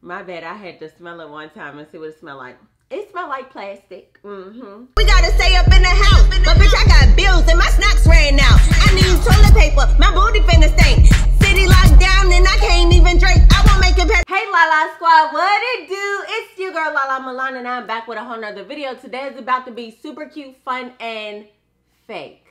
My bad, I had to smell it one time and see what it smelled like. It smelled like plastic. We gotta stay up in the house, but bitch, I got bills and my snacks ran out. I need toilet paper, my booty finna stink. City locked down and I can't even drink. I won't make it past. Hey LaLa Squad, what it do? It's your girl Lalamilan and I'm back with a whole nother video. Today is about to be super cute, fun, and fake.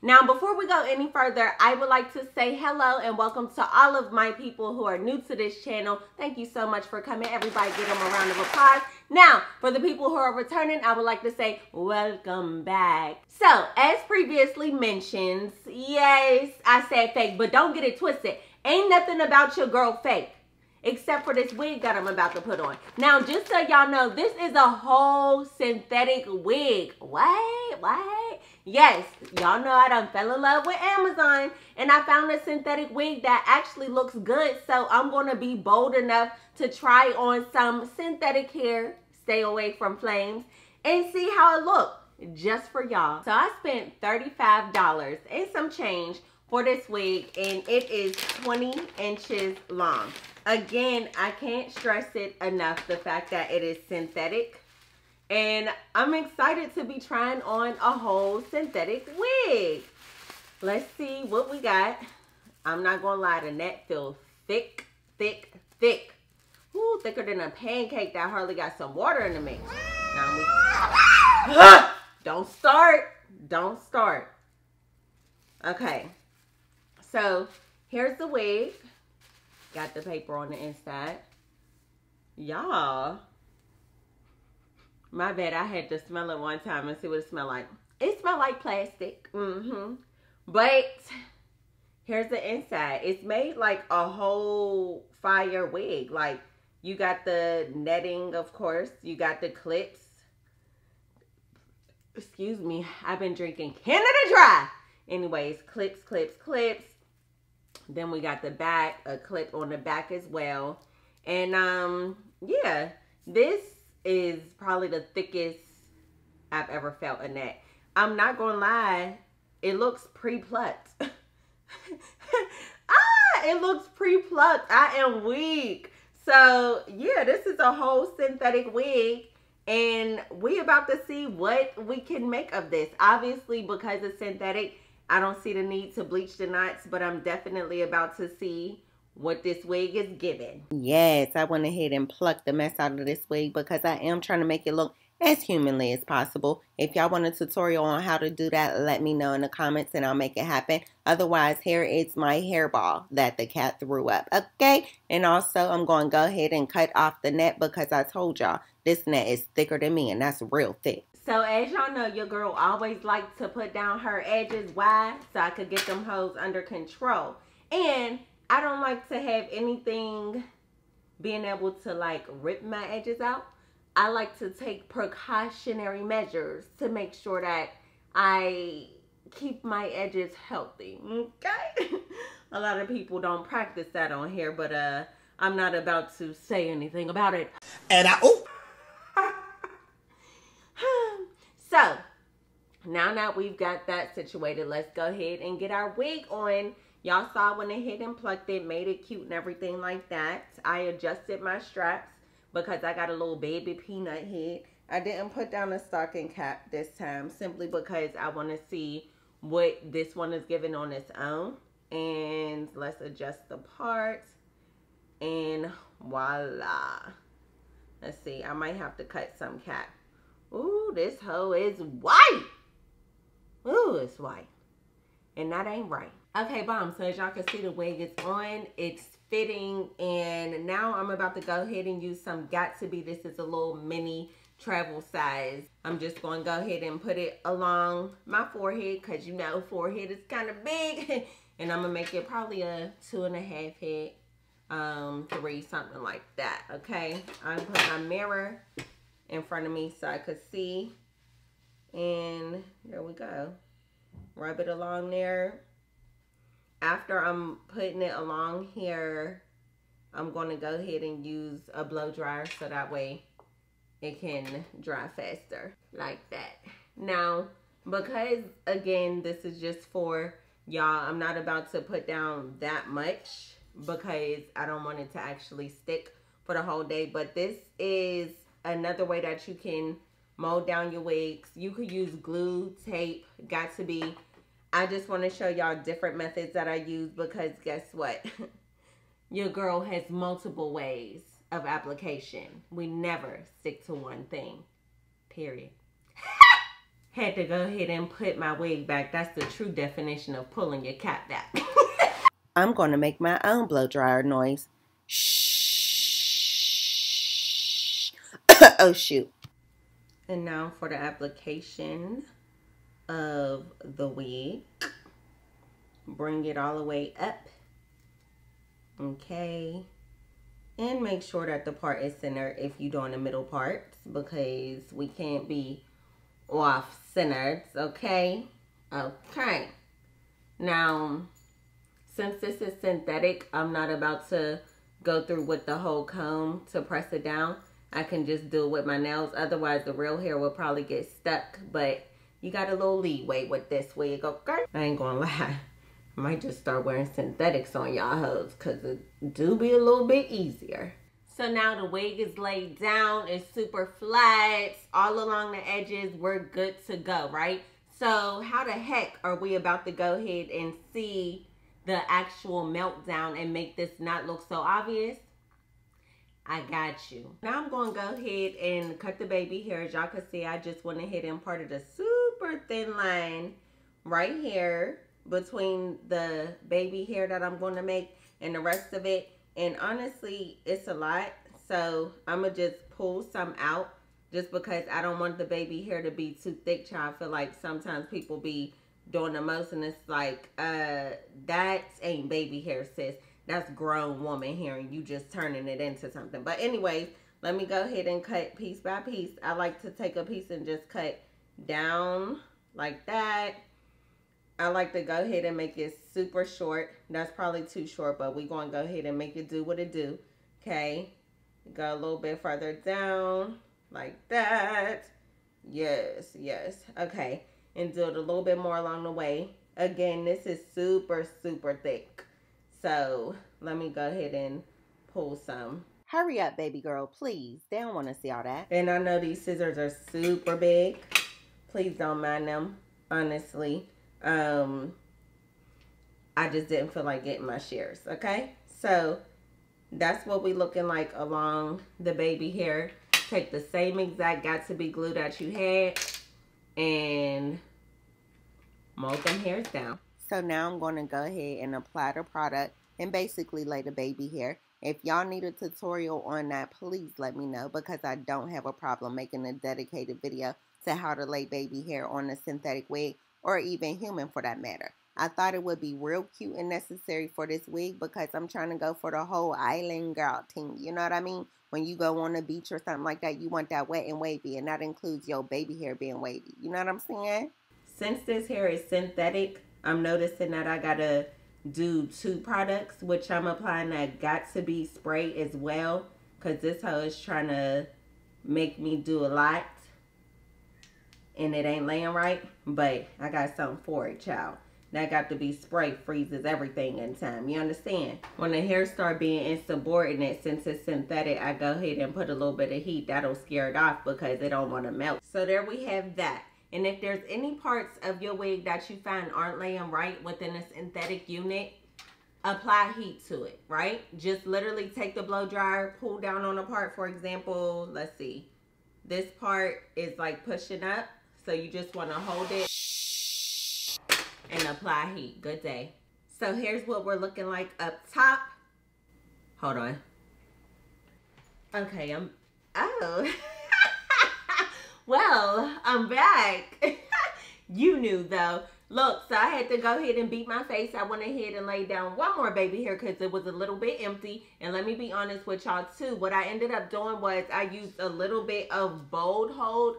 Now, before we go any further, I would like to say hello and welcome to all of my people who are new to this channel. Thank you so much for coming. Everybody give them a round of applause. Now, for the people who are returning, I would like to say welcome back. So, as previously mentioned, yes, I said fake, but don't get it twisted. Ain't nothing about your girl fake, except for this wig that I'm about to put on. Now, just so y'all know, this is a whole synthetic wig. What? Yes, y'all know I done fell in love with Amazon and I found a synthetic wig that actually looks good. So I'm going to be bold enough to try on some synthetic hair, stay away from flames, and see how it looks just for y'all. So I spent $35 and some change for this wig, and it is 20 inches long. Again, I can't stress it enough, the fact that it is synthetic. And I'm excited to be trying on a whole synthetic wig. Let's see what we got. I'm not gonna lie, the net feels thick. Ooh, thicker than a pancake that hardly got some water in the mix. Now Don't start. Okay, so here's the wig. Got the paper on the inside. Y'all, my bad, I had to smell it one time and see what it smelled like. It smelled like plastic. But here's the inside. It's made like a whole fire wig. Like, you got the netting, of course. You got the clips. Excuse me, I've been drinking Canada Dry. Anyways, clips. Then we got the back, a clip on the back as well. And yeah, this is probably the thickest I've ever felt in that. I'm not gonna lie, it looks pre-plucked. It looks pre-plucked. I am weak. So yeah, this is a whole synthetic wig, and we about to see what we can make of this. Obviously, because it's synthetic, I don't see the need to bleach the knots, but I'm definitely about to see what this wig is giving. Yes, I went ahead and plucked the mess out of this wig because I am trying to make it look as humanly as possible. If y'all want a tutorial on how to do that, let me know in the comments and I'll make it happen. Otherwise, here is my hairball that the cat threw up, okay? And also, I'm going to go ahead and cut off the net because I told y'all this net is thicker than me, and that's real thick. So as y'all know, your girl always likes to put down her edges wide so I could get them hoes under control. And I don't like to have anything being able to like rip my edges out. I like to take precautionary measures to make sure that I keep my edges healthy, okay? A lot of people don't practice that on here, but I'm not about to say anything about it. And So, now that we've got that situated, let's go ahead and get our wig on. Y'all saw when I hit and plucked it, made it cute and everything like that. I adjusted my straps because I got a little baby peanut head. I didn't put down a stocking cap this time simply because I want to see what this one is giving on its own. And let's adjust the parts. And voila. Let's see, I might have to cut some cap. Ooh, this hoe is white. Ooh, it's white. And that ain't right. Okay, bomb. So as y'all can see, the wig is on. It's fitting. And now I'm about to go ahead and use some Got2b. This is a little mini travel size. I'm just going to go ahead and put it along my forehead because you know forehead is kind of big. And I'm going to make it probably a 2.5 head. 3, something like that. Okay. I'm putting my mirror in front of me so I could see. And there we go. Rub it along there. After I'm putting it along here, I'm going to go ahead and use a blow dryer so that way it can dry faster like that. Now, because again, this is just for y'all, I'm not about to put down that much because I don't want it to actually stick for the whole day. But this is another way that you can mold down your wigs. You could use glue, tape, got to be. I just want to show y'all different methods that I use because guess what? Your girl has multiple ways of application. We never stick to one thing. Period. Had to go ahead and put my wig back. That's the true definition of pulling your cap back. I'm going to make my own blow dryer noise. Shh. Oh, shoot. And now for the application of the wig. Bring it all the way up. Okay. And make sure that the part is centered if you're doing the middle parts, because we can't be off centered. Okay. Okay. Now, since this is synthetic, I'm not about to go through with the whole comb to press it down. I can just do it with my nails. Otherwise, the real hair will probably get stuck. But you got a little leeway with this wig, okay? I ain't gonna lie. I might just start wearing synthetics on y'all hoes, because it do be a little bit easier. So now the wig is laid down. It's super flat. All along the edges, we're good to go, right? So how the heck are we about to go ahead and see the actual meltdown and make this not look so obvious? I got you. Now I'm going to go ahead and cut the baby hair. As y'all can see, I just went ahead and parted a super thin line right here between the baby hair that I'm going to make and the rest of it. And honestly, it's a lot. So I'm going to just pull some out just because I don't want the baby hair to be too thick, child. I feel like sometimes people be doing the most and it's like, that ain't baby hair, sis. That's grown woman hair and you just turning it into something. But anyways, let me go ahead and cut piece by piece. I like to take a piece and just cut down like that. I like to go ahead and make it super short. That's probably too short, but we're going to go ahead and make it do what it do. Okay. Go a little bit further down like that. Yes, yes. Okay. And do it a little bit more along the way. Again, this is super, super thick. So let me go ahead and pull some. Hurry up, baby girl, please. They don't want to see all that. And I know these scissors are super big. Please don't mind them, honestly. I just didn't feel like getting my shears, okay? So that's what we looking like along the baby hair. Take the same exact got to be glue that you had and mold them hairs down. So now I'm going to go ahead and apply the product and basically lay the baby hair. If y'all need a tutorial on that, please let me know, because I don't have a problem making a dedicated video to how to lay baby hair on a synthetic wig, or even human for that matter. I thought it would be real cute and necessary for this wig because I'm trying to go for the whole island girl thing. You know what I mean? When you go on the beach or something like that, you want that wet and wavy, and that includes your baby hair being wavy. You know what I'm saying? Since this hair is synthetic, I'm noticing that I gotta do 2 products, which I'm applying that got to be spray as well, because this hoe is trying to make me do a lot and it ain't laying right, but I got something for it, child. That got to be spray, freezes everything in time. You understand? When the hair start being insubordinate, since it's synthetic, I go ahead and put a little bit of heat. That'll scare it off because it don't want to melt. So there we have that. And if there's any parts of your wig that you find aren't laying right within a synthetic unit, apply heat to it, right? Just literally take the blow dryer, pull down on a part. For example, let's see. This part is like pushing up. So you just want to hold it and apply heat. Good day. So here's what we're looking like up top. Hold on. Okay, oh. Well, I'm back. You knew though. Look, so I had to go ahead and beat my face. I went ahead and laid down one more baby hair because it was a little bit empty. And let me be honest with y'all too. What I ended up doing was I used a little bit of bold hold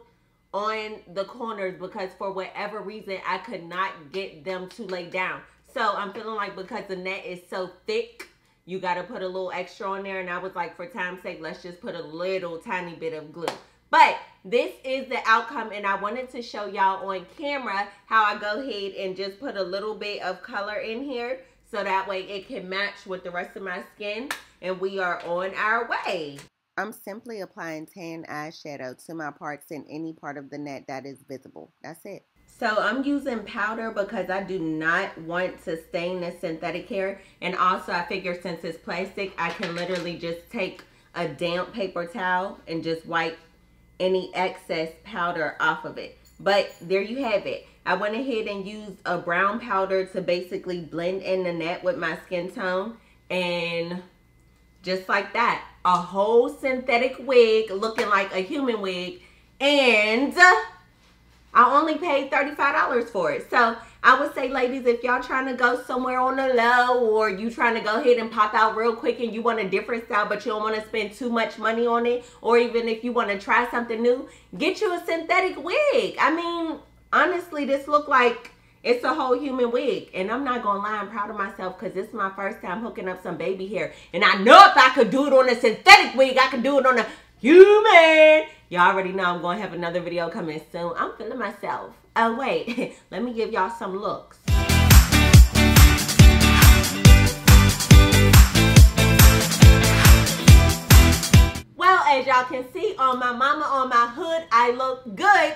on the corners because for whatever reason I could not get them to lay down. So I'm feeling like because the net is so thick, you got to put a little extra on there. And I was like, for time's sake, let's just put a little tiny bit of glue. But this is the outcome, and I wanted to show y'all on camera how I go ahead and just put a little bit of color in here so that way it can match with the rest of my skin. and we are on our way. I'm simply applying tan eyeshadow to my parts in any part of the net that is visible. That's it. So I'm using powder because I do not want to stain the synthetic hair. And also I figure since it's plastic, I can literally just take a damp paper towel and just wipe any excess powder off of it. But there you have it. I went ahead and used a brown powder to basically blend in the net with my skin tone. And just like that, a whole synthetic wig looking like a human wig. And I only paid $35 for it. So I would say, ladies, if y'all trying to go somewhere on the low, or you trying to go ahead and pop out real quick and you want a different style but you don't want to spend too much money on it, or even if you want to try something new, get you a synthetic wig. I mean, honestly, this look like it's a whole human wig. And I'm not gonna lie, I'm proud of myself because this is my first time hooking up some baby hair. And I know if I could do it on a synthetic wig, I could do it on a human. Y'all already know I'm gonna have another video coming soon. I'm feeling myself. Oh wait, let me give y'all some looks. Well, as y'all can see on my mama, on my hood, I look good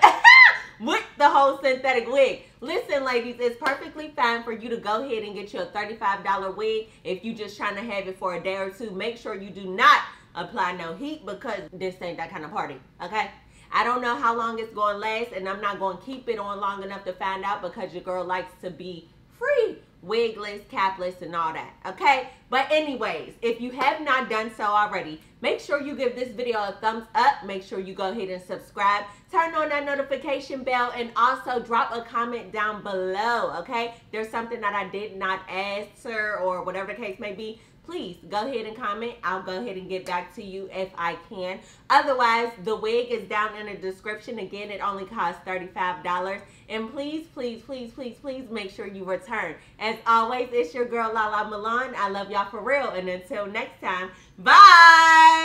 with the whole synthetic wig. Listen, ladies, it's perfectly fine for you to go ahead and get you a $35 wig if you just trying to have it for a day or two. Make sure you do not apply no heat because this ain't that kind of party, okay? I don't know how long it's going to last, and I'm not going to keep it on long enough to find out because your girl likes to be free, wigless, capless, and all that, okay? But anyways, if you have not done so already, make sure you give this video a thumbs up. Make sure you go ahead and subscribe. Turn on that notification bell, and also drop a comment down below, okay? There's something that I did not answer or whatever the case may be. Please go ahead and comment. I'll go ahead and get back to you if I can. Otherwise, the wig is down in the description. Again, it only costs $35. And please, please, please, please, please make sure you return. As always, it's your girl, Lalamilan. I love y'all for real. And until next time, bye!